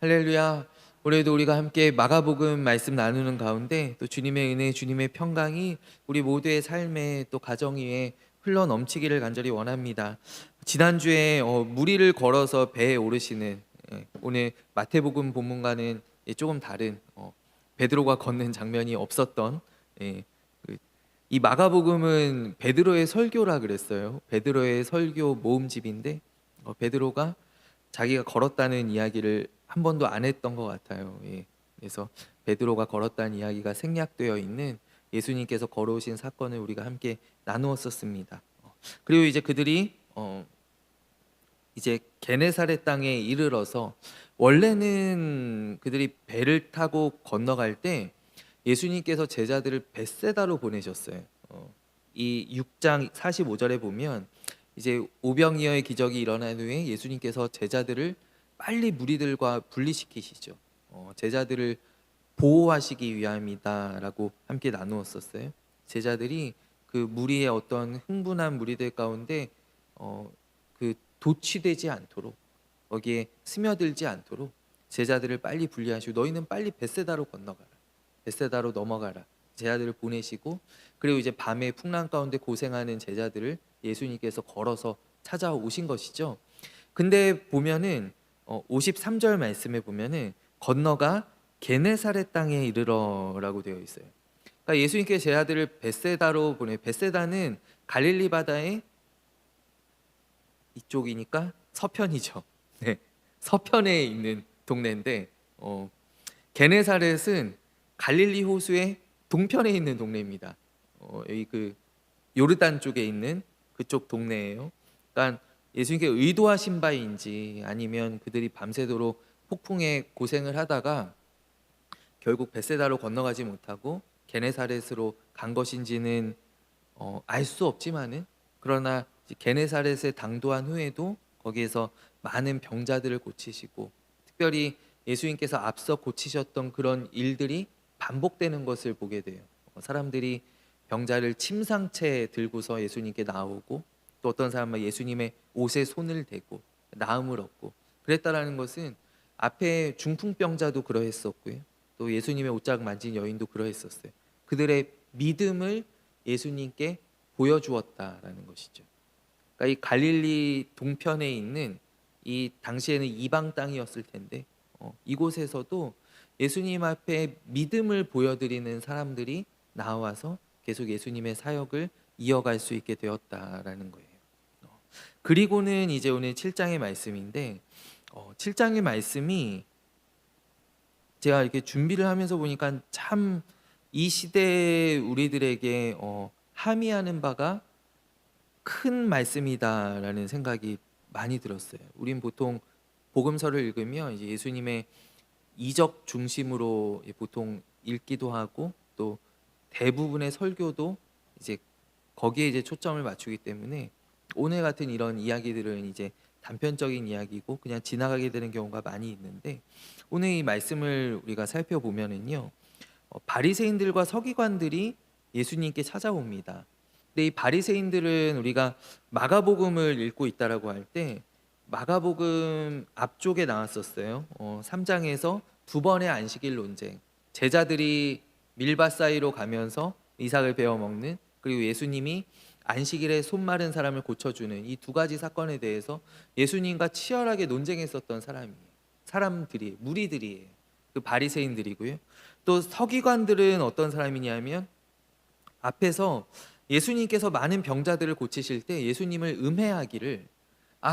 할렐루야. 올해도 우리가 함께 마가복음 말씀 나누는 가운데 또 주님의 은혜, 주님의 평강이 우리 모두의 삶에 또 가정 위에 흘러 넘치기를 간절히 원합니다. 지난주에 무리를 걸어서 배에 오르시는 오늘 마태복음 본문과는 조금 다른 베드로가 걷는 장면이 없었던 예, 이 마가복음은 베드로의 설교라 그랬어요. 베드로의 설교 모음집인데 베드로가 자기가 걸었다는 이야기를 한 번도 안 했던 것 같아요. 예. 그래서 베드로가 걸었다는 이야기가 생략되어 있는 예수님께서 걸어오신 사건을 우리가 함께 나누었었습니다. 그리고 이제 그들이 이제 게네사렛 땅에 이르러서 원래는 그들이 배를 타고 건너갈 때 예수님께서 제자들을 벳세다로 보내셨어요. 이 6장 45절에 보면 이제 오병이어의 기적이 일어난 후에 예수님께서 제자들을 빨리 무리들과 분리시키시죠. 제자들을 보호하시기 위함이다라고 함께 나누었었어요. 제자들이 그 무리의 어떤 흥분한 무리들 가운데 그 도취되지 않도록 거기에 스며들지 않도록 제자들을 빨리 분리하시고 너희는 빨리 벳세다로 건너가라. 벳세다로 넘어가라. 제자들을 보내시고 그리고 이제 밤에 풍랑 가운데 고생하는 제자들을 예수님께서 걸어서 찾아오신 것이죠. 근데 보면은 53절 말씀에 보면은 건너가 게네사렛 땅에 이르러라고 되어 있어요. 그러니까 예수님께서 제자들을 벳세다로 벳세다는 갈릴리 바다의 이쪽이니까 서편이죠. 네, 서편에 있는 동네인데 게네사렛은 갈릴리 호수의 동편에 있는 동네입니다. 여기 그 요르단 쪽에 있는 그쪽 동네예요. 그러니까 예수님께 의도하신 바인지 아니면 그들이 밤새도록 폭풍에 고생을 하다가 결국 벳세다로 건너가지 못하고 게네사렛으로 간 것인지는 알 수 없지만은 그러나 게네사렛에 당도한 후에도 거기에서 많은 병자들을 고치시고 특별히 예수님께서 앞서 고치셨던 그런 일들이 반복되는 것을 보게 돼요. 사람들이 병자를 침상채 들고서 예수님께 나오고 또 어떤 사람은 예수님의 옷에 손을 대고 나음을 얻고 그랬다라는 것은 앞에 중풍병자도 그러했었고요. 또 예수님의 옷자락 만진 여인도 그러했었어요. 그들의 믿음을 예수님께 보여주었다라는 것이죠. 그러니까 이 갈릴리 동편에 있는 이 당시에는 이방 땅이었을 텐데 이곳에서도 예수님 앞에 믿음을 보여드리는 사람들이 나와서 계속 예수님의 사역을 이어갈 수 있게 되었다라는 거예요. 그리고는 이제 오늘 7장의 말씀인데 7장의 말씀이 제가 이렇게 준비를 하면서 보니까 참 이 시대 우리들에게 함의하는 바가 큰 말씀이다라는 생각이 많이 들었어요. 우린 보통 복음서를 읽으면 이제 예수님의 이적 중심으로 보통 읽기도 하고 또 대부분의 설교도 이제 거기에 이제 초점을 맞추기 때문에 오늘 같은 이런 이야기들은 이제 단편적인 이야기고 그냥 지나가게 되는 경우가 많이 있는데 오늘 이 말씀을 우리가 살펴보면은요 바리새인들과 서기관들이 예수님께 찾아옵니다. 근데 이 바리새인들은 우리가 마가복음을 읽고 있다라고 할 때 마가복음 앞쪽에 나왔었어요. 3장에서 두 번의 안식일 논쟁. 제자들이 밀밭 사이로 가면서 이삭을 베어 먹는 그리고 예수님이 안식일에 손 마른 사람을 고쳐주는 이 두 가지 사건에 대해서 예수님과 치열하게 논쟁했었던 사람들이 무리들이에요. 그 바리새인들이고요. 또 서기관들은 어떤 사람이냐면 앞에서 예수님께서 많은 병자들을 고치실 때 예수님을 음해하기를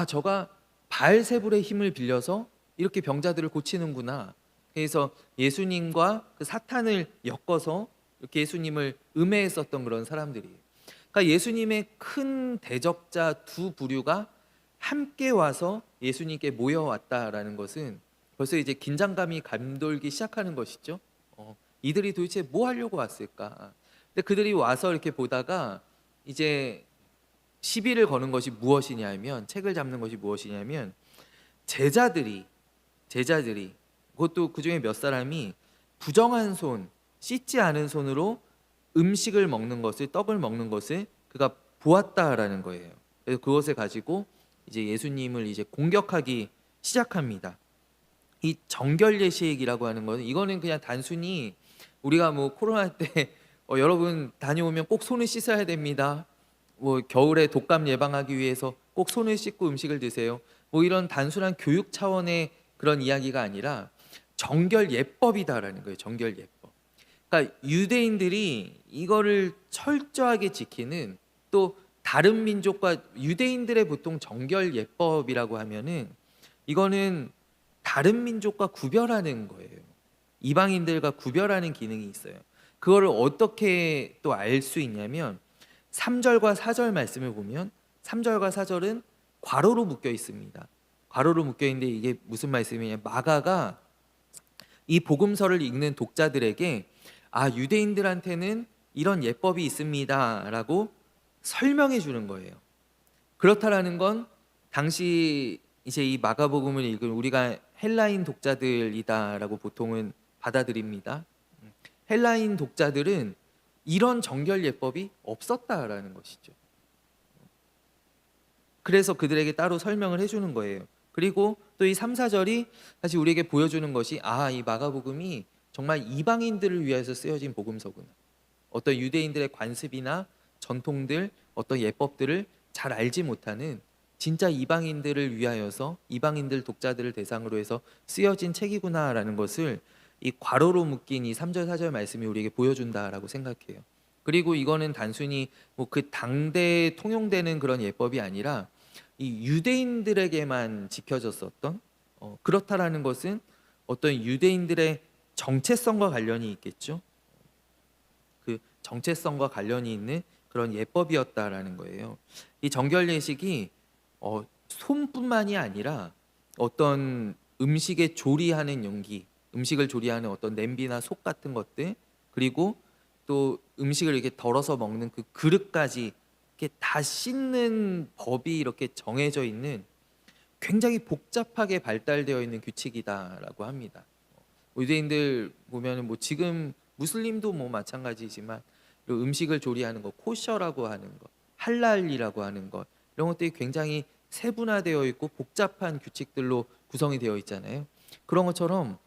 저가 바알세불의 힘을 빌려서 이렇게 병자들을 고치는구나. 그래서 예수님과 그 사탄을 엮어서 이렇게 예수님을 음해했었던 그런 사람들이에요. 그러니까 예수님의 큰 대적자 두 부류가 함께 와서 예수님께 모여왔다라는 것은 벌써 이제 긴장감이 감돌기 시작하는 것이죠. 이들이 도대체 뭐 하려고 왔을까? 근데 그들이 와서 이렇게 보다가 이제 시비를 거는 것이 무엇이냐면 책을 잡는 것이 무엇이냐면 제자들이 그것도 그 중에 몇 사람이 부정한 손, 씻지 않은 손으로 음식을 먹는 것을 떡을 먹는 것을 그가 보았다라는 거예요. 그래서 그것을 가지고 이제 예수님을 이제 공격하기 시작합니다. 이 정결 예식이라고 하는 거는 이거는 그냥 단순히 우리가 뭐 코로나 때 여러분 다녀오면 꼭 손을 씻어야 됩니다. 뭐 겨울에 독감 예방하기 위해서 꼭 손을 씻고 음식을 드세요. 뭐 이런 단순한 교육 차원의 그런 이야기가 아니라 정결 예법이다라는 거예요. 정결 예법. 그러니까 유대인들이 이거를 철저하게 지키는, 또 다른 민족과 유대인들의 보통 정결 예법이라고 하면은 이거는 다른 민족과 구별하는 거예요. 이방인들과 구별하는 기능이 있어요. 그거를 어떻게 또 알 수 있냐면 3절과 4절 말씀을 보면 3절과 4절은 괄호로 묶여 있습니다. 괄호로 묶여 있는데 이게 무슨 말씀이냐? 마가가 이 복음서를 읽는 독자들에게 유대인들한테는 이런 예법이 있습니다라고 설명해 주는 거예요. 그렇다라는 건 당시 이제 이 마가복음을 읽은 우리가 헬라인 독자들이다라고 보통은 받아들입니다. 헬라인 독자들은 이런 정결 예법이 없었다라는 것이죠. 그래서 그들에게 따로 설명을 해주는 거예요. 그리고 또 이 3, 4절이 사실 우리에게 보여주는 것이 이 마가복음이 정말 이방인들을 위해서 쓰여진 복음서구나. 어떤 유대인들의 관습이나 전통들, 어떤 예법들을 잘 알지 못하는 진짜 이방인들을 위하여서 이방인들 독자들을 대상으로 해서 쓰여진 책이구나라는 것을 이 괄호로 묶인 이 3절 4절 말씀이 우리에게 보여준다라고 생각해요. 그리고 이거는 단순히 뭐 그 당대에 통용되는 그런 예법이 아니라 이 유대인들에게만 지켜졌었던, 그렇다라는 것은 어떤 유대인들의 정체성과 관련이 있겠죠. 그 정체성과 관련이 있는 그런 예법이었다라는 거예요. 이 정결 예식이 손뿐만이 아니라 어떤 음식에 조리하는 용기, 음식을 조리하는 어떤 냄비나 속 같은 것들, 그리고 또 음식을 이렇게 덜어서 먹는 그 그릇까지 이렇게 다 씻는 법이 이렇게 정해져 있는 굉장히 복잡하게 발달되어 있는 규칙이다라고 합니다. 유대인들 보면은 뭐 지금 무슬림도 뭐 마찬가지지만 음식을 조리하는 것, 코셔라고 하는 것, 할랄이라고 하는 것, 이런 것들이 굉장히 세분화되어 있고 복잡한 규칙들로 구성이 되어 있잖아요. 그런 것처럼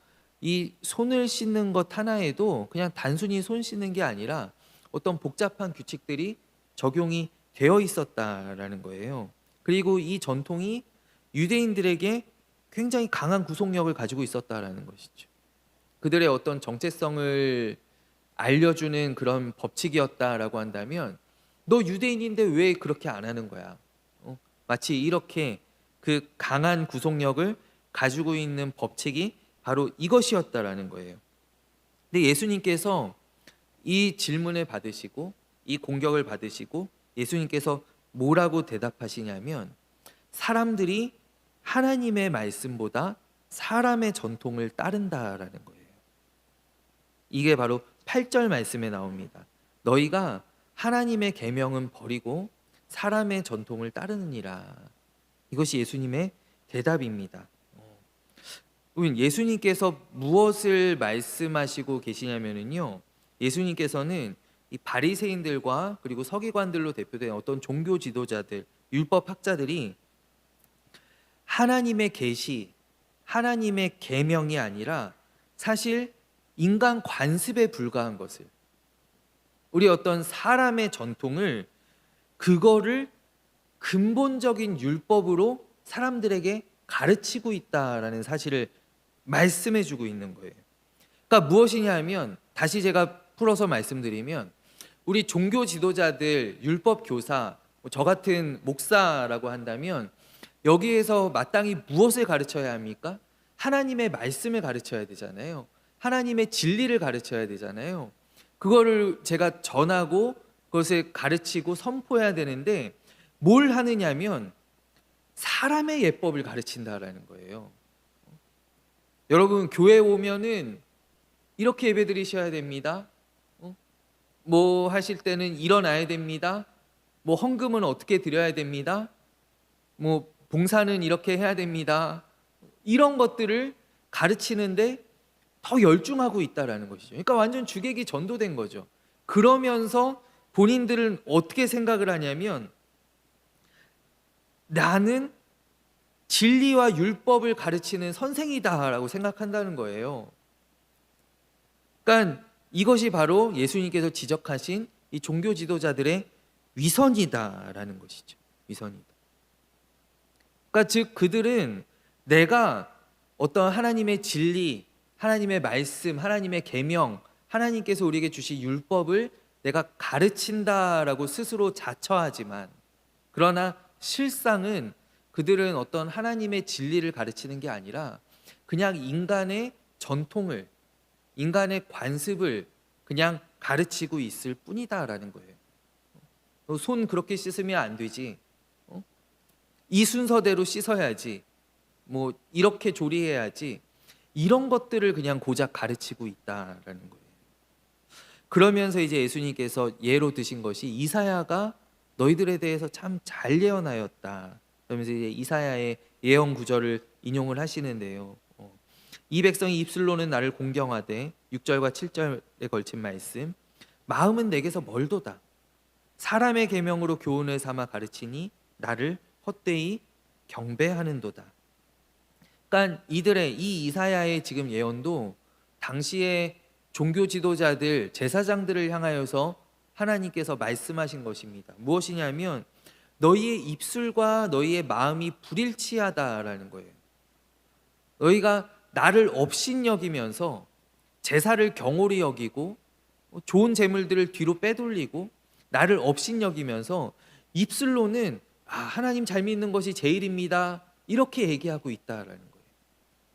이 손을 씻는 것 하나에도 그냥 단순히 손 씻는 게 아니라 어떤 복잡한 규칙들이 적용이 되어 있었다라는 거예요. 그리고 이 전통이 유대인들에게 굉장히 강한 구속력을 가지고 있었다라는 것이죠. 그들의 어떤 정체성을 알려주는 그런 법칙이었다라고 한다면, 너 유대인인데 왜 그렇게 안 하는 거야? 마치 이렇게 그 강한 구속력을 가지고 있는 법칙이 바로 이것이었다라는 거예요. 근데 예수님께서 이 질문을 받으시고 이 공격을 받으시고 예수님께서 뭐라고 대답하시냐면, 사람들이 하나님의 말씀보다 사람의 전통을 따른다라는 거예요. 이게 바로 8절 말씀에 나옵니다. 너희가 하나님의 계명은 버리고 사람의 전통을 따르느니라. 이것이 예수님의 대답입니다. 예수님께서 무엇을 말씀하시고 계시냐면요, 예수님께서는 이 바리새인들과 그리고 서기관들로 대표된 어떤 종교 지도자들, 율법 학자들이 하나님의 계시, 하나님의 계명이 아니라 사실 인간 관습에 불과한 것을, 우리 어떤 사람의 전통을, 그거를 근본적인 율법으로 사람들에게 가르치고 있다라는 사실을 말씀해 주고 있는 거예요. 그러니까 무엇이냐 하면, 다시 제가 풀어서 말씀드리면, 우리 종교 지도자들, 율법 교사, 저 같은 목사라고 한다면 여기에서 마땅히 무엇을 가르쳐야 합니까? 하나님의 말씀을 가르쳐야 되잖아요. 하나님의 진리를 가르쳐야 되잖아요. 그거를 제가 전하고 그것을 가르치고 선포해야 되는데, 뭘 하느냐면 사람의 예법을 가르친다라는 거예요. 여러분, 교회 오면은 이렇게 예배 드리셔야 됩니다. 뭐 하실 때는 일어나야 됩니다. 뭐 헌금은 어떻게 드려야 됩니다. 뭐 봉사는 이렇게 해야 됩니다. 이런 것들을 가르치는데 더 열중하고 있다라는 것이죠. 그러니까 완전 주객이 전도된 거죠. 그러면서 본인들은 어떻게 생각을 하냐면, 나는 진리와 율법을 가르치는 선생이다라고 생각한다는 거예요. 그러니까 이것이 바로 예수님께서 지적하신 이 종교 지도자들의 위선이다라는 것이죠. 위선이다. 그러니까 즉 그들은 내가 어떤 하나님의 진리, 하나님의 말씀, 하나님의 계명, 하나님께서 우리에게 주신 율법을 내가 가르친다라고 스스로 자처하지만, 그러나 실상은 그들은 어떤 하나님의 진리를 가르치는 게 아니라 그냥 인간의 전통을, 인간의 관습을 그냥 가르치고 있을 뿐이다라는 거예요. 손 그렇게 씻으면 안 되지, 이 순서대로 씻어야지, 뭐 이렇게 조리해야지, 이런 것들을 그냥 고작 가르치고 있다라는 거예요. 그러면서 이제 예수님께서 예로 드신 것이 이사야가 너희들에 대해서 참 잘 예언하였다, 그러면서 이제 이사야의 예언 구절을 인용을 하시는데요. 이 백성이 입술로는 나를 공경하되 6절과 7절에 걸친 말씀, 마음은 내게서 멀도다. 사람의 계명으로 교훈을 삼아 가르치니 나를 헛되이 경배하는도다. 그러니까 이들의 이 이사야의 지금 예언도 당시의 종교 지도자들, 제사장들을 향하여서 하나님께서 말씀하신 것입니다. 무엇이냐면 너희의 입술과 너희의 마음이 불일치하다라는 거예요. 너희가 나를 업신여기면서 제사를 경홀히 여기고 좋은 재물들을 뒤로 빼돌리고 나를 업신여기면서 입술로는 하나님 잘 믿는 것이 제일입니다, 이렇게 얘기하고 있다라는 거예요.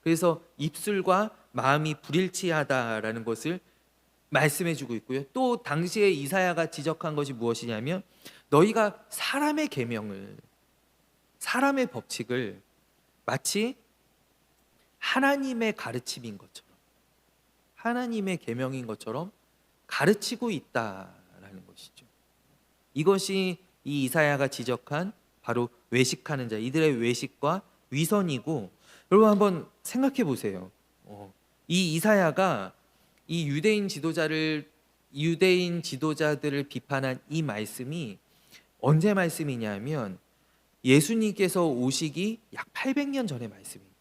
그래서 입술과 마음이 불일치하다라는 것을 말씀해주고 있고요. 또 당시에 이사야가 지적한 것이 무엇이냐면 너희가 사람의 계명을, 사람의 법칙을 마치 하나님의 가르침인 것처럼, 하나님의 계명인 것처럼 가르치고 있다라는 것이죠. 이것이 이 이사야가 지적한 바로 외식하는 자, 이들의 외식과 위선이고, 여러분 한번 생각해 보세요. 이 이사야가 이 유대인 지도자들을 비판한 이 말씀이 언제 말씀이냐면 예수님께서 오시기 약 800년 전의 말씀입니다.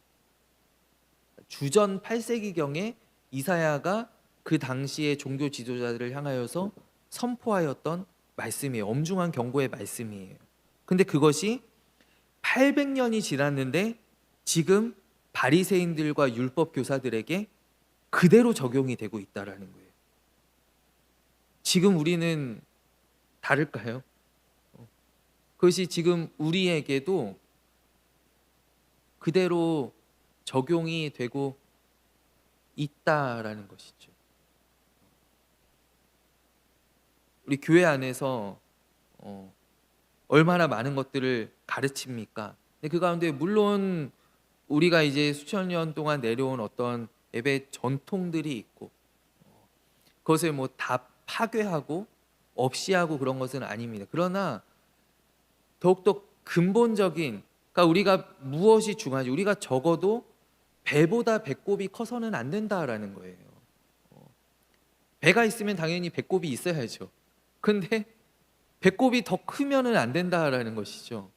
주전 8세기경에 이사야가 그 당시의 종교 지도자들을 향하여서 선포하였던 말씀이에요. 엄중한 경고의 말씀이에요. 근데 그것이 800년이 지났는데 지금 바리새인들과 율법 교사들에게 그대로 적용이 되고 있다라는 거예요. 지금 우리는 다를까요? 그것이 지금 우리에게도 그대로 적용이 되고 있다라는 것이죠. 우리 교회 안에서 얼마나 많은 것들을 가르칩니까? 근데 그 가운데 물론 우리가 이제 수천 년 동안 내려온 어떤 예배 전통들이 있고 그것을 뭐 다 파괴하고 없이 하고 그런 것은 아닙니다. 그러나 더욱더 근본적인, 그러니까 우리가 무엇이 중요하지? 우리가 적어도 배보다 배꼽이 커서는 안 된다라는 거예요. 배가 있으면 당연히 배꼽이 있어야죠. 근데 배꼽이 더 크면은 안 된다라는 것이죠.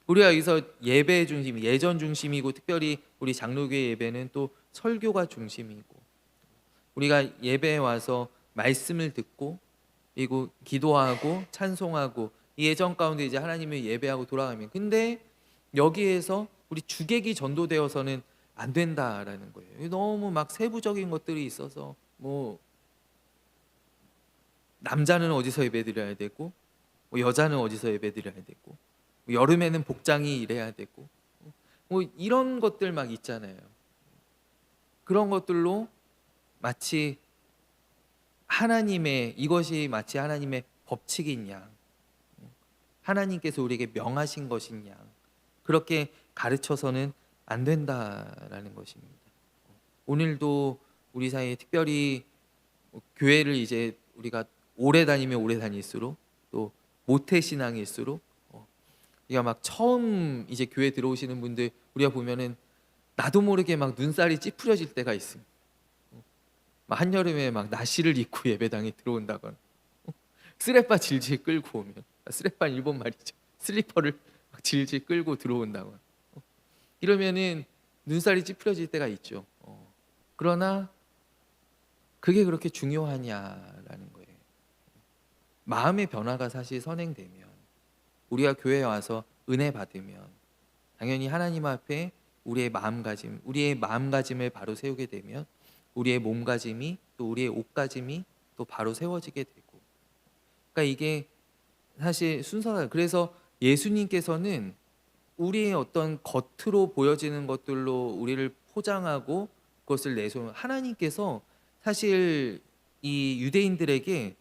우리가 여기서 예배 중심, 예전 중심이고, 특별히 우리 장로교회 예배는 또 설교가 중심이고, 우리가 예배에 와서 말씀을 듣고 그리고 기도하고 찬송하고 이 예전 가운데 이제 하나님을 예배하고 돌아가면, 근데 여기에서 우리 주객이 전도되어서는 안 된다라는 거예요. 너무 막 세부적인 것들이 있어서 뭐 남자는 어디서 예배드려야 되고, 뭐 여자는 어디서 예배드려야 되고, 뭐 여름에는 복장이 이래야 되고, 뭐 이런 것들 막 있잖아요. 그런 것들로 마치 이것이 마치 하나님의 법칙인 양, 하나님께서 우리에게 명하신 것인 양, 그렇게 가르쳐서는 안 된다라는 것입니다. 오늘도 우리 사이에 특별히 교회를 이제 우리가 오래 다니면 오래 다닐수록, 또 모태 신앙일수록, 우리가 막 처음 이제 교회 들어오시는 분들 우리가 보면은 나도 모르게 막 눈살이 찌푸려질 때가 있습니다. 막 한여름에 막 나시를 입고 예배당에 들어온다거나, 쓰레빠 질질 끌고 오면, 쓰레빠 일본 말이죠. 슬리퍼를 막 질질 끌고 들어온다거나, 이러면은 눈살이 찌푸려질 때가 있죠. 그러나 그게 그렇게 중요하냐라는 거예요. 마음의 변화가 사실 선행되면, 우리가 교회에 와서 은혜 받으면 당연히 하나님 앞에 우리의 마음가짐을 바로 세우게 되면 우리의 몸가짐이, 또 우리의 옷가짐이 또 바로 세워지게 되고, 그러니까 이게 사실 순서가, 그래서 예수님께서는 우리의 어떤 겉으로 보여지는 것들로 우리를 포장하고 그것을 내세우는, 하나님께서 사실 이 유대인들에게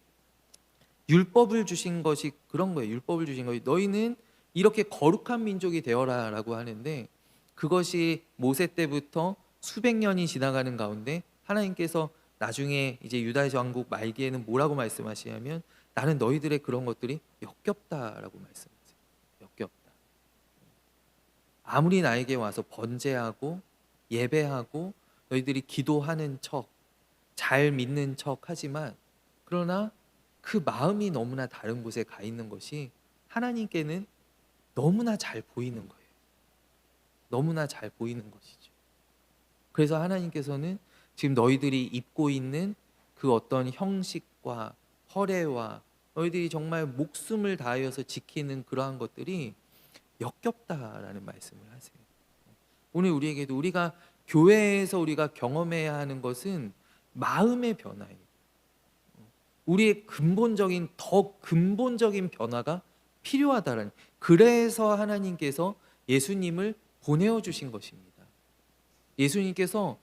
율법을 주신 것이 그런 거예요. 율법을 주신 거예요. 너희는 이렇게 거룩한 민족이 되어라라고 하는데, 그것이 모세 때부터 수백 년이 지나가는 가운데 하나님께서 나중에 이제 유다 왕국 말기에는 뭐라고 말씀하시냐면, 나는 너희들의 그런 것들이 역겹다라고 말씀하세요. 역겹다. 아무리 나에게 와서 번제하고 예배하고 너희들이 기도하는 척, 잘 믿는 척 하지만, 그러나 그 마음이 너무나 다른 곳에 가 있는 것이 하나님께는 너무나 잘 보이는 거예요. 너무나 잘 보이는 것이죠. 그래서 하나님께서는 지금 너희들이 입고 있는 그 어떤 형식과 허례와 너희들이 정말 목숨을 다하여서 지키는 그러한 것들이 역겹다라는 말씀을 하세요. 오늘 우리에게도, 우리가 교회에서 우리가 경험해야 하는 것은 마음의 변화예요. 우리의 더 근본적인 변화가 필요하다라는, 그래서 하나님께서 예수님을 보내어 주신 것입니다. 예수님께서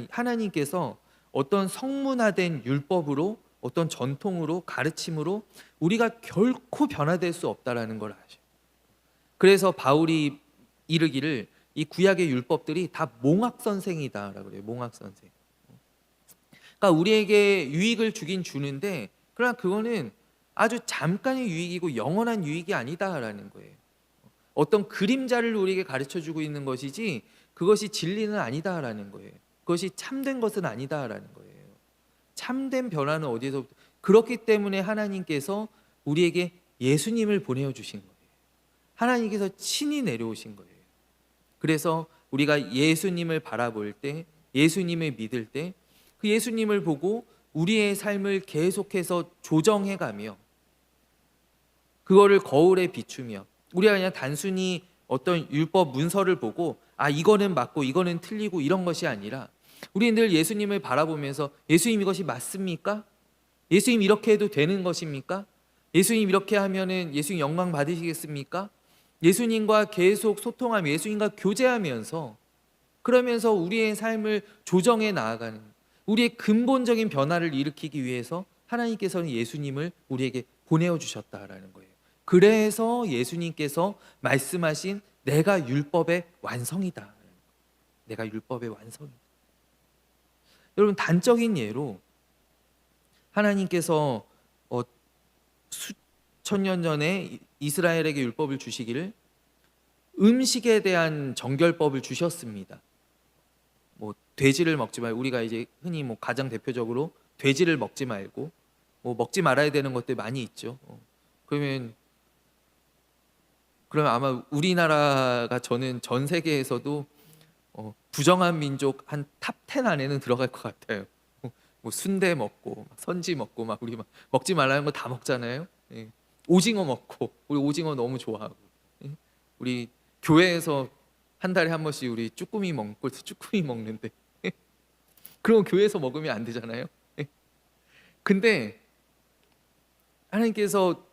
하나님께서 어떤 성문화된 율법으로, 어떤 전통으로, 가르침으로 우리가 결코 변화될 수 없다라는 걸 아셔요. 그래서 바울이 이르기를 이 구약의 율법들이 다 몽학선생이다라고 그래요. 몽학선생. 그러니까 우리에게 유익을 주긴 주는데, 그러나 그거는 아주 잠깐의 유익이고 영원한 유익이 아니다라는 거예요. 어떤 그림자를 우리에게 가르쳐 주고 있는 것이지 그것이 진리는 아니다라는 거예요. 그것이 참된 것은 아니다라는 거예요. 참된 변화는 어디서, 그렇기 때문에 하나님께서 우리에게 예수님을 보내어 주신 거예요. 하나님께서 친히 내려오신 거예요. 그래서 우리가 예수님을 바라볼 때, 예수님을 믿을 때, 그 예수님을 보고 우리의 삶을 계속해서 조정해가며 그거를 거울에 비추며, 우리가 그냥 단순히 어떤 율법 문서를 보고 이거는 맞고 이거는 틀리고 이런 것이 아니라, 우리는 늘 예수님을 바라보면서, 예수님 이것이 맞습니까? 예수님 이렇게 해도 되는 것입니까? 예수님 이렇게 하면은 예수님 영광 받으시겠습니까? 예수님과 계속 소통하며 예수님과 교제하면서, 그러면서 우리의 삶을 조정해 나아가는, 우리의 근본적인 변화를 일으키기 위해서 하나님께서는 예수님을 우리에게 보내어 주셨다라는 거예요. 그래서 예수님께서 말씀하신 내가 율법의 완성이다. 내가 율법의 완성이다. 여러분, 단적인 예로 하나님께서 수천 년 전에 이스라엘에게 율법을 주시기를 음식에 대한 정결법을 주셨습니다. 돼지를 먹지 말고, 우리가 이제 흔히 가장 대표적으로 돼지를 먹지 말고 먹지 말아야 되는 것들 많이 있죠. 그러면 아마 우리나라가, 저는 전 세계에서도 부정한 민족 한 탑 10 안에는 들어갈 것 같아요. 순대 먹고 선지 먹고 우리 먹지 말라는 거 다 먹잖아요. 예. 오징어 먹고, 우리 오징어 너무 좋아하고, 예. 우리 교회에서 한 달에 한 번씩 우리 쭈꾸미 먹는데 그럼 교회에서 먹으면 안 되잖아요. 예. 근데 하나님께서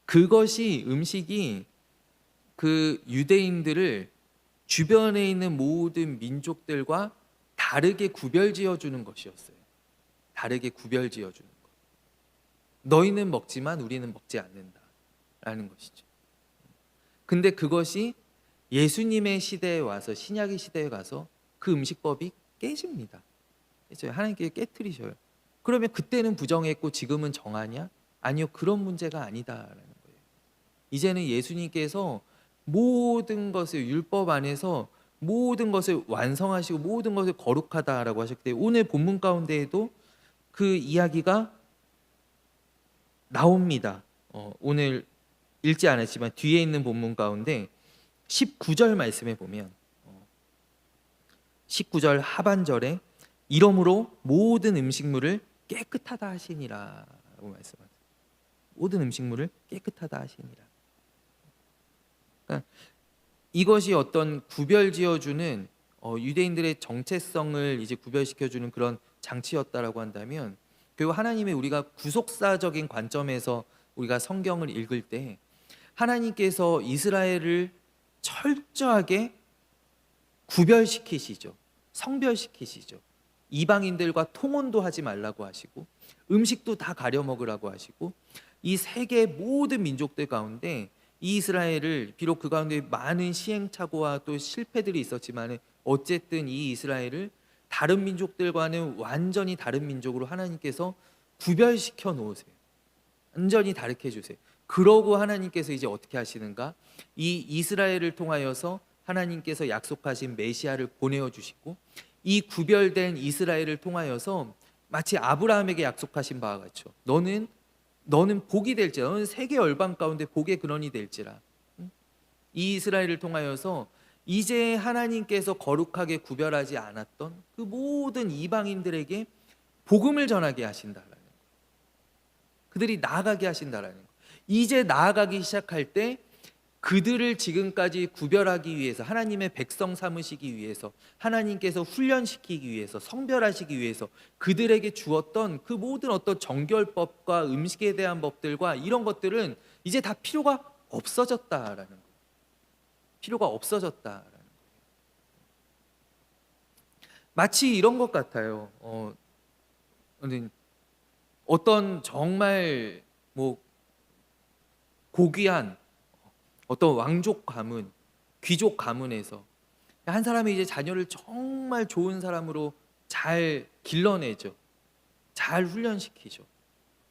그것이, 음식이 그 유대인들을 주변에 있는 모든 민족들과 다르게 구별지어 주는 것이었어요. 다르게 구별지어 주는 것. 너희는 먹지만 우리는 먹지 않는다라는 것이죠. 근데 그것이 예수님의 시대에 와서, 신약의 시대에 가서 그 음식법이 깨집니다. 하나님께 깨트리셔요. 그러면 그때는 부정했고 지금은 정하냐? 아니요, 그런 문제가 아니다라는 거예요. 이제는 예수님께서 모든 것을, 율법 안에서 모든 것을 완성하시고 모든 것을 거룩하다라고 하셨기 때문에 오늘 본문 가운데에도 그 이야기가 나옵니다. 오늘 읽지 않았지만 뒤에 있는 본문 가운데 19절 말씀에 보면 19절 하반절에 이러므로 모든 음식물을 깨끗하다 하시니라라고 말씀하세요. 모든 음식물을 깨끗하다 하시니라. 그러니까 이것이 어떤 구별 지어주는 유대인들의 정체성을 이제 구별시켜주는 그런 장치였다라고 한다면, 결국 하나님의 우리가 구속사적인 관점에서 우리가 성경을 읽을 때 하나님께서 이스라엘을 철저하게 구별시키시죠. 성별시키시죠. 이방인들과 통혼도 하지 말라고 하시고 음식도 다 가려 먹으라고 하시고, 이 세계 모든 민족들 가운데 이 이스라엘을, 비록 그 가운데 많은 시행착오와 또 실패들이 있었지만 어쨌든 이 이스라엘을 다른 민족들과는 완전히 다른 민족으로 하나님께서 구별시켜 놓으세요. 완전히 다르게 해주세요. 그러고 하나님께서 이제 어떻게 하시는가? 이 이스라엘을 통하여서 하나님께서 약속하신 메시아를 보내어 주시고, 이 구별된 이스라엘을 통하여서 마치 아브라함에게 약속하신 바와 같죠. 너는 복이 될지라, 너는 세계 열방 가운데 복의 근원이 될지라. 이 이스라엘을 통하여서 이제 하나님께서 거룩하게 구별하지 않았던 그 모든 이방인들에게 복음을 전하게 하신다라는 거. 그들이 나아가게 하신다라는 거. 이제 나아가기 시작할 때 그들을 지금까지 구별하기 위해서, 하나님의 백성 삼으시기 위해서, 하나님께서 훈련시키기 위해서, 성별하시기 위해서 그들에게 주었던 그 모든 어떤 정결법과 음식에 대한 법들과 이런 것들은 이제 다 필요가 없어졌다라는 거예요. 필요가 없어졌다라는 거예요. 마치 이런 것 같아요. 어떤 정말 고귀한 어떤 왕족 가문, 귀족 가문에서 한 사람이 이제 자녀를 정말 좋은 사람으로 잘 길러내죠. 잘 훈련시키죠.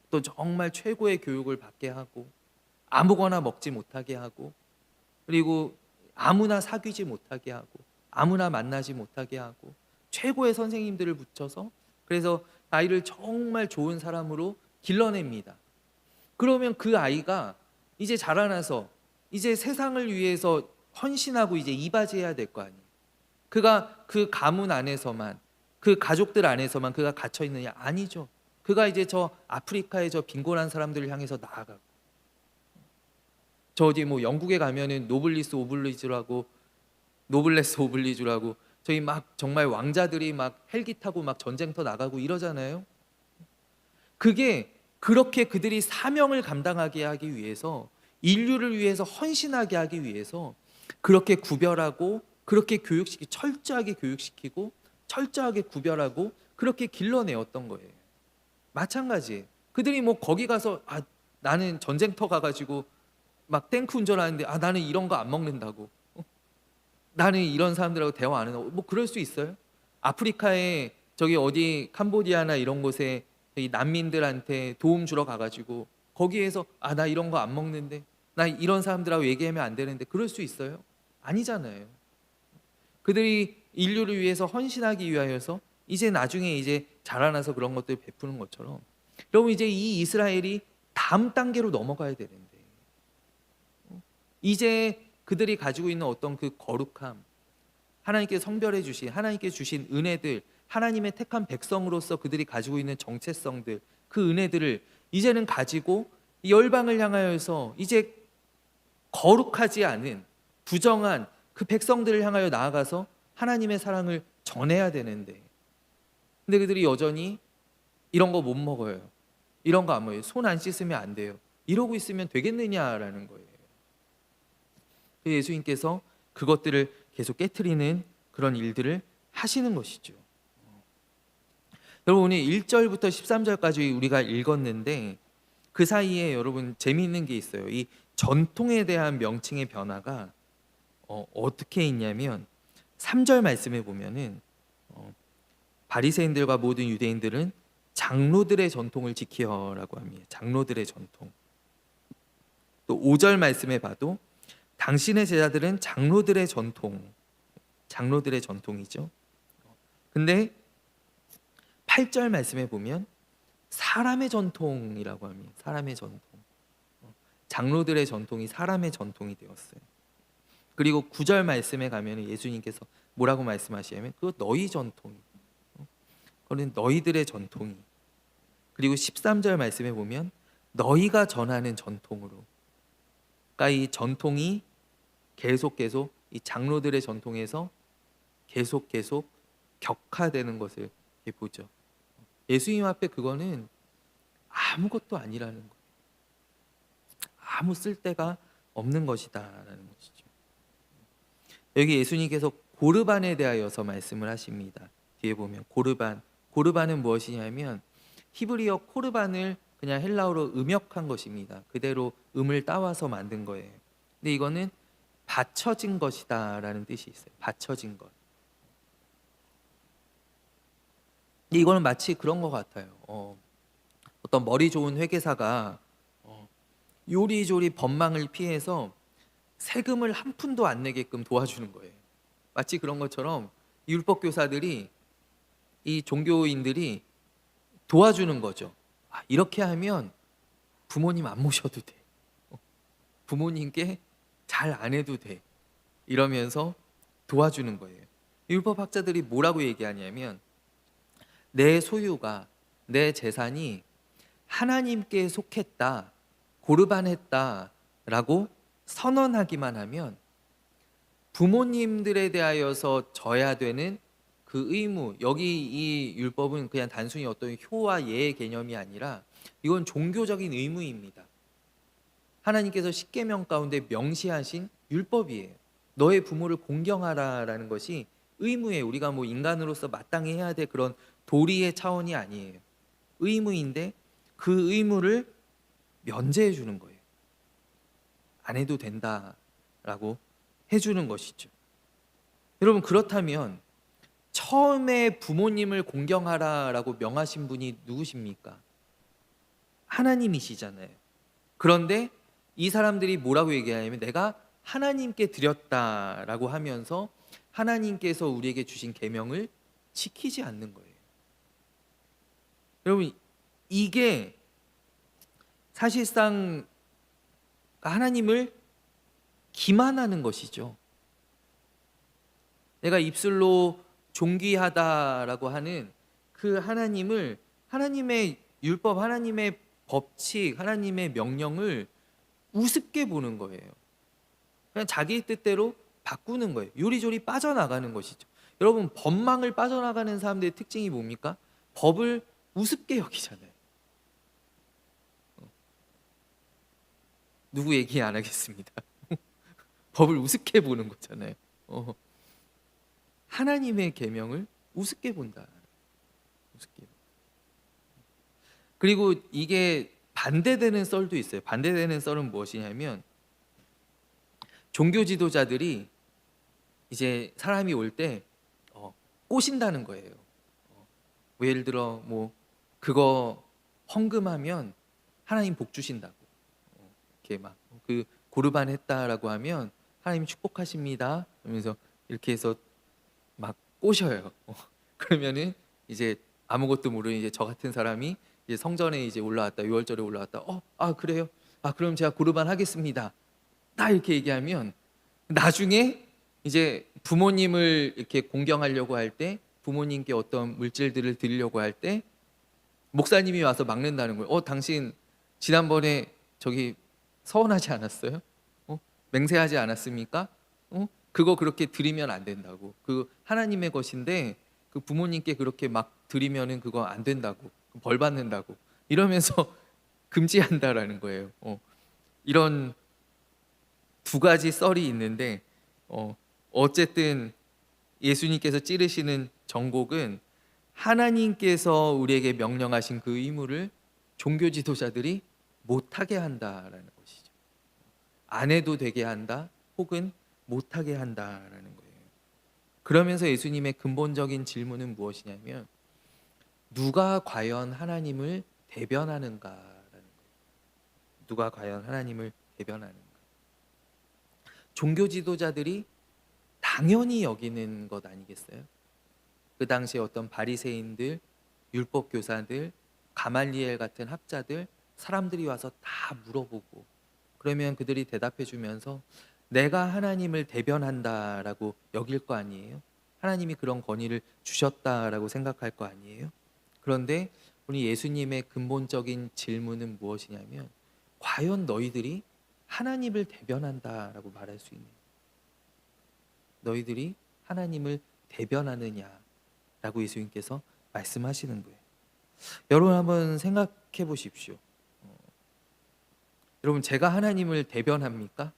또 정말 최고의 교육을 받게 하고, 아무거나 먹지 못하게 하고, 그리고 아무나 사귀지 못하게 하고, 아무나 만나지 못하게 하고, 최고의 선생님들을 붙여서 그래서 아이를 정말 좋은 사람으로 길러냅니다. 그러면 그 아이가 이제 자라나서 이제 세상을 위해서 헌신하고 이제 이바지해야 될 거 아니에요. 그가 그 가문 안에서만, 그 가족들 안에서만 그가 갇혀 있느냐? 아니죠. 그가 이제 저 아프리카의 저 빈곤한 사람들을 향해서 나아가고, 저 어디 영국에 가면은 노블리스 오블리주라고, 노블레스 오블리주라고, 저희 막 정말 왕자들이 막 헬기 타고 막 전쟁터 나가고 이러잖아요. 그게 그렇게 그들이 사명을 감당하게 하기 위해서, 인류를 위해서 헌신하게 하기 위해서 그렇게 구별하고, 그렇게 철저하게 교육시키고, 철저하게 구별하고 그렇게 길러내었던 거예요. 마찬가지예요. 그들이 거기 가서 나는 전쟁터 가가지고 막 탱크 운전하는데 나는 이런 거 안 먹는다고, 나는 이런 사람들하고 대화 안 한다고, 그럴 수 있어요? 아프리카에 저기 어디 캄보디아나 이런 곳에 이 난민들한테 도움 주러 가가지고 거기에서 나 이런 거 안 먹는데, 나 이런 사람들하고 얘기하면 안 되는데, 그럴 수 있어요? 아니잖아요. 그들이 인류를 위해서 헌신하기 위하여서 이제 나중에 이제 자라나서 그런 것들을 베푸는 것처럼, 여러분 이제 이 이스라엘이 다음 단계로 넘어가야 되는데, 이제 그들이 가지고 있는 어떤 그 거룩함, 하나님께 성별해 주신, 하나님께 주신 은혜들, 하나님의 택한 백성으로서 그들이 가지고 있는 정체성들, 그 은혜들을 이제는 가지고 열방을 향하여서 이제 거룩하지 않은 부정한 그 백성들을 향하여 나아가서 하나님의 사랑을 전해야 되는데, 근데 그들이 여전히 이런 거 못 먹어요, 이런 거 안 먹어요, 손 안 씻으면 안 돼요, 이러고 있으면 되겠느냐라는 거예요. 예수님께서 그것들을 계속 깨트리는 그런 일들을 하시는 것이죠. 여러분 오늘 1절부터 13절까지 우리가 읽었는데, 그 사이에 여러분 재미있는 게 있어요. 이 전통에 대한 명칭의 변화가 어떻게 있냐면, 3절 말씀에 보면은 바리새인들과 모든 유대인들은 장로들의 전통을 지키라고 합니다. 장로들의 전통. 또 5절 말씀에 봐도 당신의 제자들은 장로들의 전통이죠. 근데 8절 말씀에 보면 사람의 전통이라고 합니다. 사람의 전통. 장로들의 전통이 사람의 전통이 되었어요. 그리고 9절 말씀에 가면 예수님께서 뭐라고 말씀하시냐면 그거 너희 전통이, 그거는 너희들의 전통이. 그리고 13절 말씀에 보면 너희가 전하는 전통으로, 그러니까 이 전통이 계속 이 장로들의 전통에서 계속 격화되는 것을 이렇게 보죠. 예수님 앞에 그거는 아무것도 아니라는 거예요. 아무 쓸데가 없는 것이다라는 것이죠. 여기 예수님께서 고르반에 대하여서 말씀을 하십니다. 뒤에 보면 고르반은 무엇이냐면 히브리어 코르반을 그냥 헬라어로 음역한 것입니다. 그대로 음을 따와서 만든 거예요. 근데 이거는 바쳐진 것이다라는 뜻이 있어요. 바쳐진 것. 근데 이거는 마치 그런 것 같아요. 어떤 머리 좋은 회계사가 요리조리 법망을 피해서 세금을 한 푼도 안 내게끔 도와주는 거예요. 마치 그런 것처럼 율법 교사들이, 이 종교인들이 도와주는 거죠. 이렇게 하면 부모님 안 모셔도 돼. 부모님께 잘 안 해도 돼. 이러면서 도와주는 거예요. 율법 학자들이 뭐라고 얘기하냐면 내 소유가, 내 재산이 하나님께 속했다, 고르반했다라고 선언하기만 하면 부모님들에 대하여서 져야 되는 그 의무, 여기 이 율법은 그냥 단순히 어떤 효와 예의 개념이 아니라 이건 종교적인 의무입니다. 하나님께서 십계명 가운데 명시하신 율법이에요. 너의 부모를 공경하라라는 것이 의무예요. 우리가 뭐 인간으로서 마땅히 해야 될 그런 도리의 차원이 아니에요. 의무인데 그 의무를 면제해 주는 거예요. 안 해도 된다라고 해주는 것이죠. 여러분, 그렇다면 처음에 부모님을 공경하라라고 명하신 분이 누구십니까? 하나님이시잖아요. 그런데 이 사람들이 뭐라고 얘기하냐면 내가 하나님께 드렸다라고 하면서 하나님께서 우리에게 주신 계명을 지키지 않는 거예요. 여러분, 이게 사실상 하나님을 기만하는 것이죠. 내가 입술로 존귀하다라고 하는 그 하나님을, 하나님의 율법, 하나님의 법칙, 하나님의 명령을 우습게 보는 거예요. 그냥 자기 뜻대로 바꾸는 거예요. 요리조리 빠져나가는 것이죠. 여러분, 법망을 빠져나가는 사람들의 특징이 뭡니까? 법을 우습게 여기잖아요. 누구 얘기 안 하겠습니다. 법을 우습게 보는 거잖아요. 하나님의 계명을 우습게 본다. 우습게. 그리고 이게 반대되는 썰도 있어요. 반대되는 썰은 무엇이냐면 종교 지도자들이 이제 사람이 올 때 꼬신다는 거예요. 예를 들어 뭐 그거 헌금하면 하나님 복 주신다고. 이렇게 막 그 고르반 했다라고 하면 하나님 축복하십니다. 그러면서 이렇게 해서 막 꼬셔요. 그러면은 이제 아무것도 모르는 이제 저 같은 사람이 이제 성전에 이제 올라왔다, 유월절에 올라왔다. 그래요? 그럼 제가 고르반 하겠습니다. 딱 이렇게 얘기하면 나중에 이제 부모님을 이렇게 공경하려고 할 때, 부모님께 어떤 물질들을 드리려고 할 때 목사님이 와서 막는다는 거예요. 당신 지난번에 저기 서운하지 않았어요? 맹세하지 않았습니까? 그거 그렇게 드리면 안 된다고. 그 하나님의 것인데 그 부모님께 그렇게 막 드리면은 그거 안 된다고. 벌 받는다고. 이러면서 금지한다라는 거예요. 이런 두 가지 썰이 있는데 어쨌든 예수님께서 찌르시는 정곡은 하나님께서 우리에게 명령하신 그 의무를 종교 지도자들이 못하게 한다라는 것이죠. 안 해도 되게 한다, 혹은 못하게 한다라는 거예요. 그러면서 예수님의 근본적인 질문은 무엇이냐면 누가 과연 하나님을 대변하는가라는 거예요. 누가 과연 하나님을 대변하는가? 종교 지도자들이 당연히 여기는 것 아니겠어요? 그 당시에 어떤 바리새인들, 율법 교사들, 가말리엘 같은 학자들, 사람들이 와서 다 물어보고 그러면 그들이 대답해 주면서 내가 하나님을 대변한다라고 여길 거 아니에요? 하나님이 그런 권위를 주셨다라고 생각할 거 아니에요? 그런데 우리 예수님의 근본적인 질문은 무엇이냐면, 과연 너희들이 하나님을 대변한다라고 말할 수 있는, 너희들이 하나님을 대변하느냐라고 예수님께서 말씀하시는 거예요. 여러분 한번 생각해 보십시오. 여러분, 제가 하나님을 대변합니까?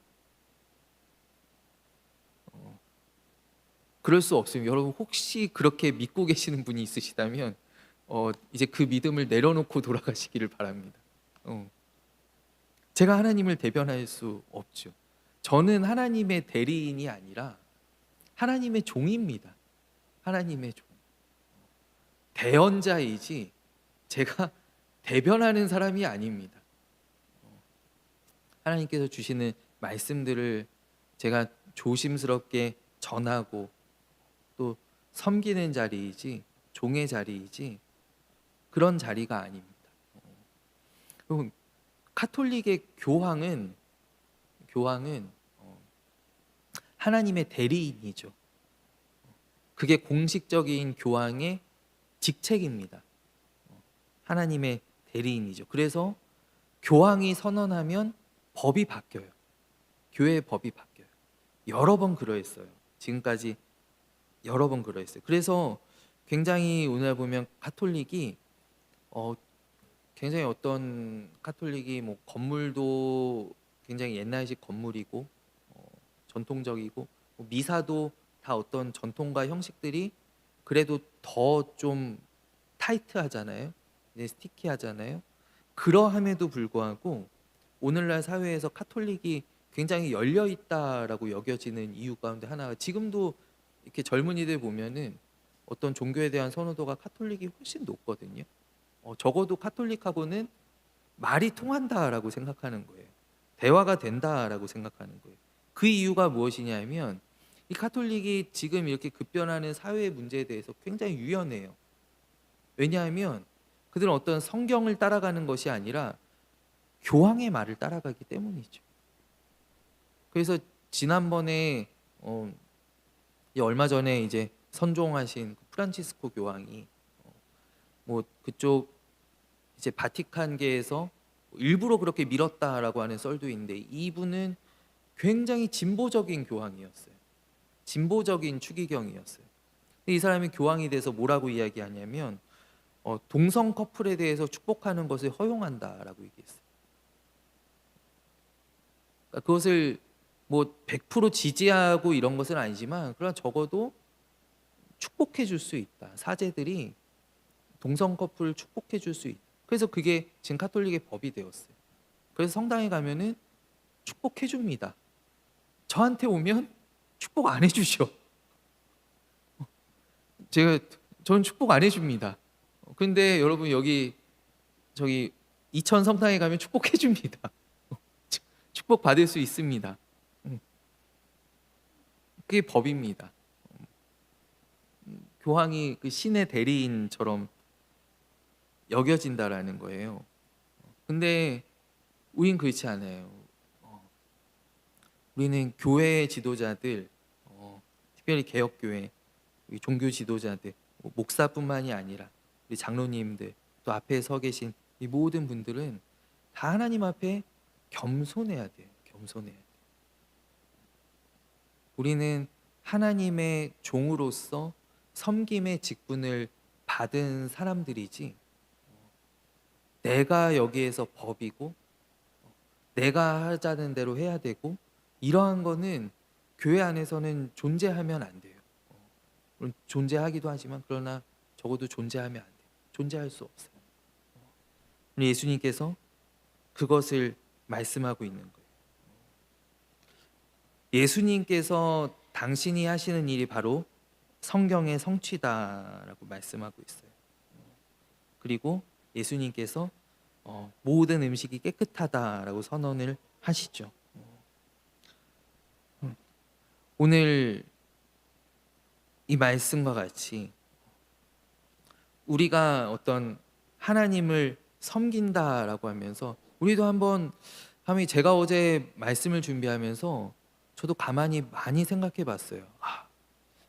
그럴 수 없습니다. 여러분, 혹시 그렇게 믿고 계시는 분이 있으시다면 이제 그 믿음을 내려놓고 돌아가시기를 바랍니다. 제가 하나님을 대변할 수 없죠. 저는 하나님의 대리인이 아니라 하나님의 종입니다. 하나님의 종. 대언자이지 제가 대변하는 사람이 아닙니다. 하나님께서 주시는 말씀들을 제가 조심스럽게 전하고 또 섬기는 자리이지, 종의 자리이지 그런 자리가 아닙니다. 그리고 카톨릭의 교황은 하나님의 대리인이죠. 그게 공식적인 교황의 직책입니다. 하나님의 대리인이죠. 그래서 교황이 선언하면 법이 바뀌어요. 교회의 법이 바뀌어요. 여러 번 그러했어요. 지금까지 여러 번 그러했어요. 그래서 굉장히 오늘 보면 카톨릭이 굉장히 어떤 카톨릭이 뭐 건물도 굉장히 옛날식 건물이고 전통적이고 미사도 다 어떤 전통과 형식들이 그래도 더 좀 타이트하잖아요. 이제 스티키하잖아요. 그러함에도 불구하고 오늘날 사회에서 카톨릭이 굉장히 열려 있다라고 여겨지는 이유 가운데 하나가, 지금도 이렇게 젊은이들 보면은 어떤 종교에 대한 선호도가 카톨릭이 훨씬 높거든요. 적어도 카톨릭하고는 말이 통한다라고 생각하는 거예요. 대화가 된다라고 생각하는 거예요. 그 이유가 무엇이냐면, 이 카톨릭이 지금 이렇게 급변하는 사회의 문제에 대해서 굉장히 유연해요. 왜냐하면 그들은 어떤 성경을 따라가는 것이 아니라 교황의 말을 따라가기 때문이죠. 그래서 지난번에 얼마 전에 이제 선종하신 프란치스코 교황이 뭐 그쪽 이제 바티칸계에서 일부러 그렇게 밀었다라고 하는 썰도 있는데, 이분은 굉장히 진보적인 교황이었어요. 진보적인 추기경이었어요. 이 사람이 교황이 돼서 뭐라고 이야기하냐면 동성 커플에 대해서 축복하는 것을 허용한다라고 얘기했어요. 그러니까 그것을 뭐 100% 지지하고 이런 것은 아니지만, 그러나 적어도 축복해 줄 수 있다. 사제들이 동성 커플을 축복해 줄 수 있다. 그래서 그게 지금 카톨릭의 법이 되었어요. 그래서 성당에 가면은 축복해 줍니다. 저한테 오면 축복 안 해주셔. 저는 축복 안 해줍니다. 근데 여러분, 저기 이천 성당에 가면 축복해 줍니다. 축복 받을 수 있습니다. 그게 법입니다. 교황이 그 신의 대리인처럼 여겨진다라는 거예요. 근데 우린 그렇지 않아요. 우리는 교회 지도자들, 특별히 개혁교회 우리 종교 지도자들, 목사뿐만이 아니라 우리 장로님들, 또 앞에 서 계신 이 모든 분들은 다 하나님 앞에 겸손해야 돼요. 겸손해야 돼요. 우리는 하나님의 종으로서 섬김의 직분을 받은 사람들이지, 내가 여기에서 법이고 내가 하자는 대로 해야 되고 이러한 거는 교회 안에서는 존재하면 안 돼요. 물론 존재하기도 하지만, 그러나 적어도 존재하면 안 돼요. 존재할 수 없어요. 우리 예수님께서 그것을 말씀하고 있는 거예요. 예수님께서 당신이 하시는 일이 바로 성경의 성취다라고 말씀하고 있어요. 그리고 예수님께서 모든 음식이 깨끗하다라고 선언을 하시죠. 오늘 이 말씀과 같이 우리가 어떤 하나님을 섬긴다라고 하면서 우리도 한번 제가 어제 말씀을 준비하면서 저도 가만히 많이 생각해 봤어요.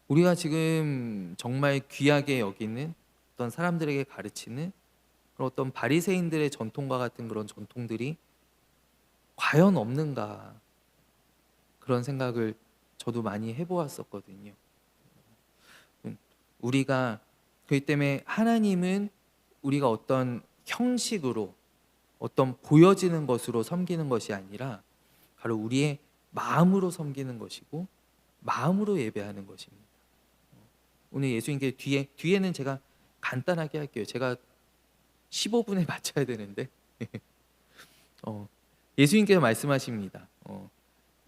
우리가 지금 정말 귀하게 여기는 어떤 사람들에게 가르치는 그런 어떤 바리새인들의 전통과 같은 그런 전통들이 과연 없는가, 그런 생각을 저도 많이 해보았었거든요. 우리가 그렇기 때문에 하나님은 우리가 어떤 형식으로, 어떤 보여지는 것으로 섬기는 것이 아니라 바로 우리의 마음으로 섬기는 것이고 마음으로 예배하는 것입니다. 오늘 예수님께 뒤에는 제가 간단하게 할게요. 제가 15분에 마쳐야 되는데 예수님께서 말씀하십니다.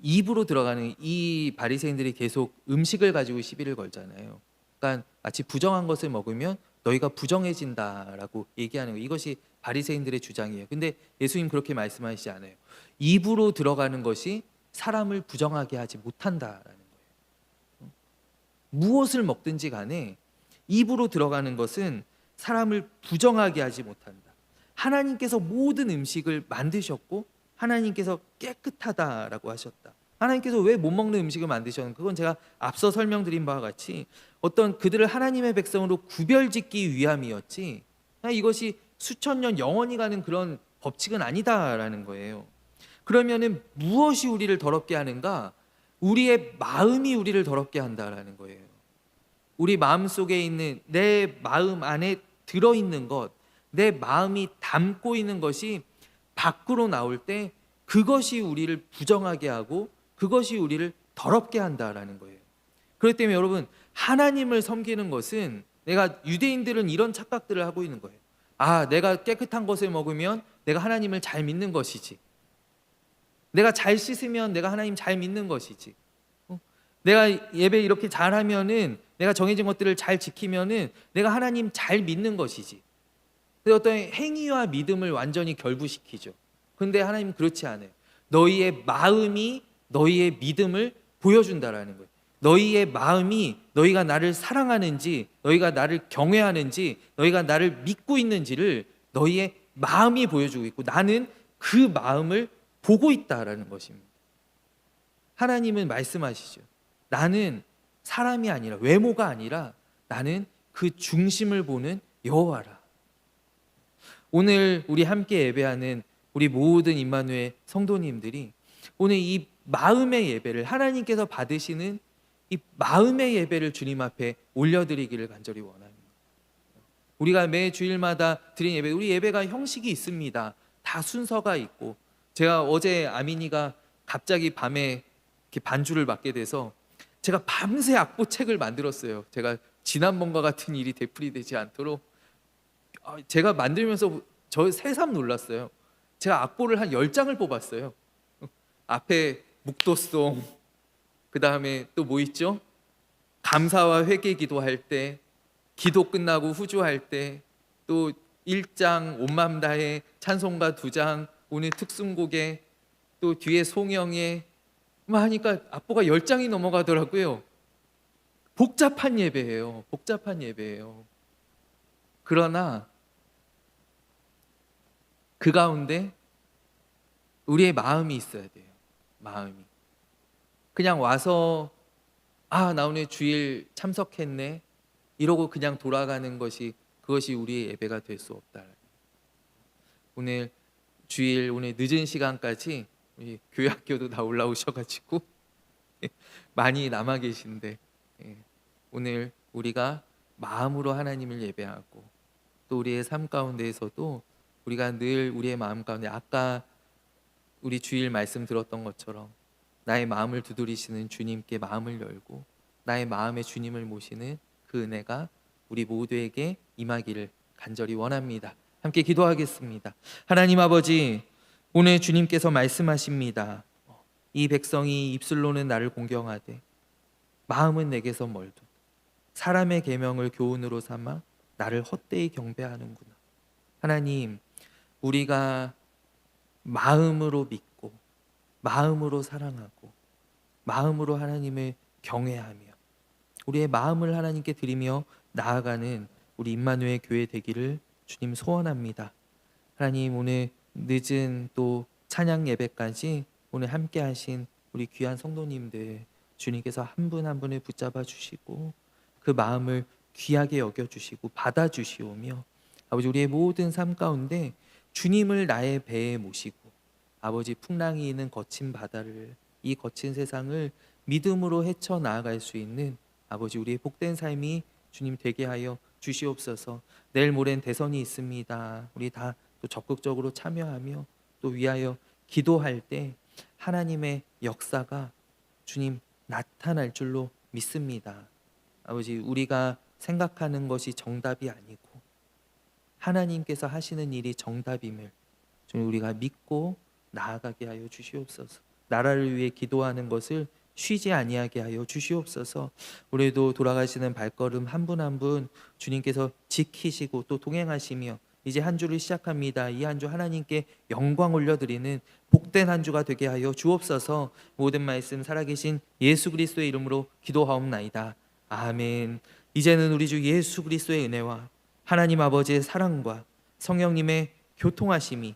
입으로 들어가는, 이 바리새인들이 계속 음식을 가지고 시비를 걸잖아요. 그러니까 마치 부정한 것을 먹으면 너희가 부정해진다라고 얘기하는 거. 이것이 바리새인들의 주장이에요. 근데 예수님 그렇게 말씀하시지 않아요. 입으로 들어가는 것이 사람을 부정하게 하지 못한다라는 거예요. 무엇을 먹든지 간에 입으로 들어가는 것은 사람을 부정하게 하지 못한다. 하나님께서 모든 음식을 만드셨고 하나님께서 깨끗하다라고 하셨다. 하나님께서 왜 못 먹는 음식을 만드셨는가? 그건 제가 앞서 설명드린 바와 같이 어떤 그들을 하나님의 백성으로 구별짓기 위함이었지, 이것이 수천 년 영원히 가는 그런 법칙은 아니다라는 거예요. 그러면은 무엇이 우리를 더럽게 하는가? 우리의 마음이 우리를 더럽게 한다라는 거예요. 우리 마음 속에 있는, 내 마음 안에 들어있는 것, 내 마음이 담고 있는 것이 밖으로 나올 때 그것이 우리를 부정하게 하고 그것이 우리를 더럽게 한다라는 거예요. 그렇기 때문에 여러분, 하나님을 섬기는 것은, 내가 유대인들은 이런 착각들을 하고 있는 거예요. 내가 깨끗한 것을 먹으면 내가 하나님을 잘 믿는 것이지, 내가 잘 씻으면 내가 하나님 잘 믿는 것이지, 내가 예배 이렇게 잘하면은, 내가 정해진 것들을 잘 지키면은 내가 하나님 잘 믿는 것이지. 근데 어떤 행위와 믿음을 완전히 결부시키죠. 근데 하나님은 그렇지 않아요. 너희의 마음이 너희의 믿음을 보여준다라는 거예요. 너희의 마음이, 너희가 나를 사랑하는지, 너희가 나를 경외하는지, 너희가 나를 믿고 있는지를 너희의 마음이 보여주고 있고, 나는 그 마음을 보고 있다라는 것입니다. 하나님은 말씀하시죠. 나는 사람이 아니라, 외모가 아니라 나는 그 중심을 보는 여호와라. 오늘 우리 함께 예배하는 우리 모든 임마누엘 성도님들이 오늘 이 마음의 예배를, 하나님께서 받으시는 이 마음의 예배를 주님 앞에 올려드리기를 간절히 원합니다. 우리가 매 주일마다 드린 예배, 우리 예배가 형식이 있습니다. 다 순서가 있고, 제가 어제 아민이가 갑자기 밤에 이렇게 반주를 맡게 돼서 제가 밤새 악보책을 만들었어요. 제가 지난번과 같은 일이 되풀이되지 않도록. 제가 만들면서 저 새삼 놀랐어요. 제가 악보를 한 10장을 뽑았어요. 앞에 묵도송, 그 다음에 또 뭐 있죠? 감사와 회개 기도할 때, 기도 끝나고 후주할 때, 또 1장 온 마음 다해 찬송가 2장, 오늘 특순곡에, 또 뒤에 송영에, 하니까 악보가 10장이 넘어가더라고요. 복잡한 예배예요. 복잡한 예배예요. 그러나 그 가운데 우리의 마음이 있어야 돼요. 마음이. 그냥 와서 나 오늘 주일 참석했네 이러고 그냥 돌아가는 것이, 그것이 우리의 예배가 될 수 없다. 오늘 주일, 오늘 늦은 시간까지 우리 교회학교도 다 올라오셔가지고 많이 남아 계신데, 오늘 우리가 마음으로 하나님을 예배하고, 또 우리의 삶 가운데에서도 우리가 늘 우리의 마음 가운데, 아까 우리 주일 말씀 들었던 것처럼 나의 마음을 두드리시는 주님께 마음을 열고 나의 마음에 주님을 모시는 그 은혜가 우리 모두에게 임하기를 간절히 원합니다. 함께 기도하겠습니다. 하나님 아버지, 오늘 주님께서 말씀하십니다. 이 백성이 입술로는 나를 공경하되 마음은 내게서 멀도다. 사람의 계명을 교훈으로 삼아 나를 헛되이 경배하는구나. 하나님, 우리가 마음으로 믿고 마음으로 사랑하고 마음으로 하나님을 경외하며 우리의 마음을 하나님께 드리며 나아가는 우리 임마누엘 교회 되기를 주님 소원합니다. 하나님, 오늘 늦은 또 찬양 예배까지 오늘 함께 하신 우리 귀한 성도님들 주님께서 한 분 한 분을 붙잡아 주시고 그 마음을 귀하게 여겨 주시고 받아 주시오며 아버지 우리의 모든 삶 가운데 주님을 나의 배에 모시고 아버지 풍랑이 있는 거친 바다를 이 거친 세상을 믿음으로 헤쳐 나아갈 수 있는 아버지 우리의 복된 삶이 주님 되게 하여 주시옵소서. 내일 모레는 대선이 있습니다. 우리 다 또 적극적으로 참여하며 또 위하여 기도할 때 하나님의 역사가 주님 나타날 줄로 믿습니다. 아버지 우리가 생각하는 것이 정답이 아니고 하나님께서 하시는 일이 정답임을 주님 우리가 믿고 나아가게 하여 주시옵소서. 나라를 위해 기도하는 것을 쉬지 아니하게 하여 주시옵소서. 우리도 돌아가시는 발걸음 한 분 한 분 주님께서 지키시고 또 동행하시며 이제 한 주를 시작합니다. 이 한 주 하나님께 영광 올려드리는 복된 한 주가 되게 하여 주옵소서. 모든 말씀 살아계신 예수 그리스도의 이름으로 기도하옵나이다. 아멘. 이제는 우리 주 예수 그리스도의 은혜와 하나님 아버지의 사랑과 성령님의 교통하심이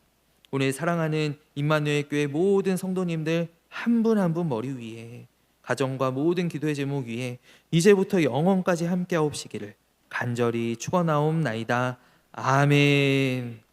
오늘 사랑하는 임마누엘 교회 모든 성도님들 한 분 한 분 머리 위에 가정과 모든 기도의 제목 위에 이제부터 영원까지 함께하옵시기를 간절히 축원하옵나이다. 아멘.